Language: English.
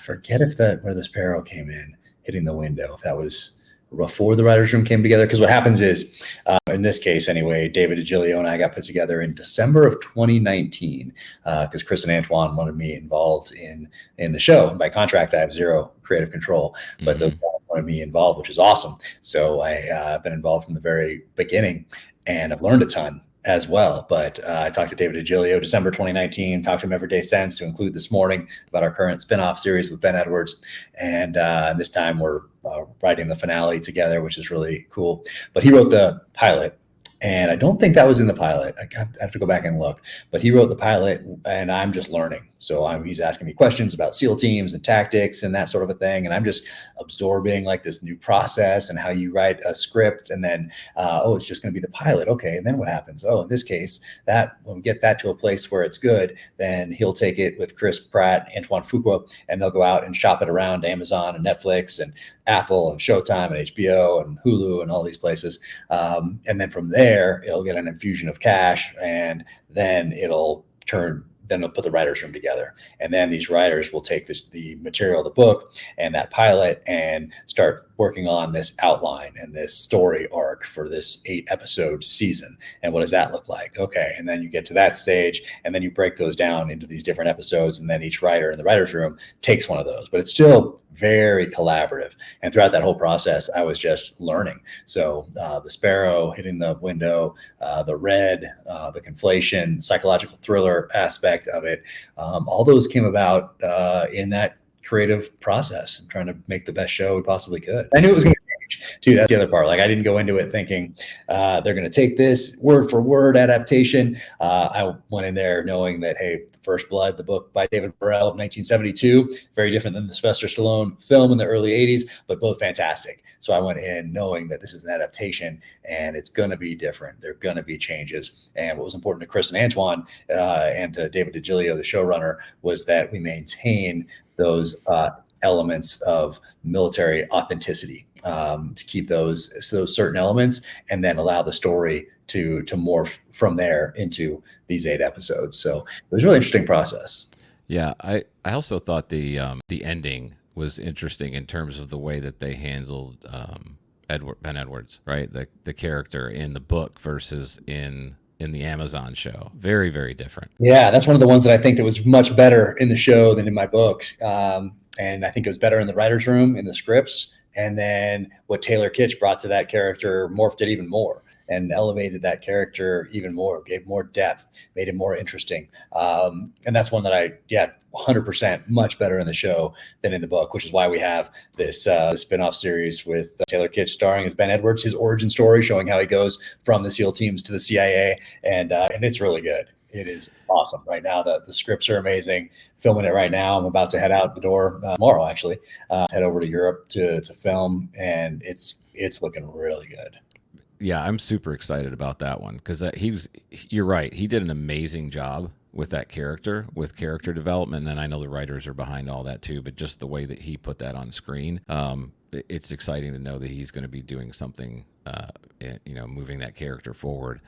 forget if where the sparrow came in, hitting the window, if that was before the writers' room came together. Because what happens is, in this case anyway, David DiGilio and I got put together in December of 2019 because Chris and Antoine wanted me involved in the show. By contract, I have zero creative control, but those guys wanted me involved, which is awesome. So I've been involved from the very beginning, and I've learned a ton as well. But I talked to David DiGilio December 2019, talked to him every day since, to include this morning about our current spinoff series with Ben Edwards. And this time we're writing the finale together, which is really cool. But he wrote the pilot, and I don't think that was in the pilot. I have to go back and look. But he wrote the pilot, and I'm just learning. So he's asking me questions about SEAL teams and tactics and that sort of a thing. And I'm just absorbing like this new process and how you write a script. And then, it's just going to be the pilot. Okay. And then what happens? Oh, in this case, that when we get that to a place where it's good, then he'll take it with Chris Pratt, Antoine Fuqua, and they'll go out and shop it around Amazon and Netflix and Apple and Showtime and HBO and Hulu and all these places. And then from there, it'll get an infusion of cash, and then they'll put the writers' room together. And then these writers will take the material of the book and that pilot and start working on this outline and this story arc for this 8-episode season. And what does that look like? Okay. And then you get to that stage, and then you break those down into these different episodes. And then each writer in the writers' room takes one of those, but it's still very collaborative. And throughout that whole process, I was just learning. So the sparrow hitting the window, the red, the conflation, psychological thriller aspect of it, all those came about in that creative process. I'm trying to make the best show we possibly could. I knew it was going to change too. That's the other part. Like, I didn't go into it thinking they're going to take this word for word adaptation. I went in there knowing that, hey, First Blood, the book by David Burrell of 1972, very different than the Sylvester Stallone film in the early 80s, but both fantastic. So I went in knowing that this is an adaptation and it's going to be different. There are going to be changes. And what was important to Chris and Antoine and to David DiGilio, the showrunner, was that we maintain those elements of military authenticity, to keep those certain elements, and then allow the story to morph from there into these 8 episodes. So it was a really interesting process. Yeah, I also thought the ending was interesting in terms of the way that they handled Ben Edwards, right? The character in the book versus in the Amazon show. Very, very different. Yeah, that's one of the ones that I think that was much better in the show than in my books. And I think it was better in the writer's room, in the scripts. And then what Taylor Kitsch brought to that character morphed it even more and elevated that character even more, gave more depth, made it more interesting. And that's one that 100% much better in the show than in the book, which is why we have this spinoff series with Taylor Kitsch starring as Ben Edwards, his origin story, showing how he goes from the SEAL teams to the CIA. And it's really good. It is awesome right now. The scripts are amazing. Filming it right now. I'm about to head out the door tomorrow, actually, head over to Europe to film, and it's looking really good. Yeah, I'm super excited about that one because you're right. He did an amazing job with that character, with character development. And I know the writers are behind all that too, but just the way that he put that on screen, it's exciting to know that he's going to be doing something, moving that character forward.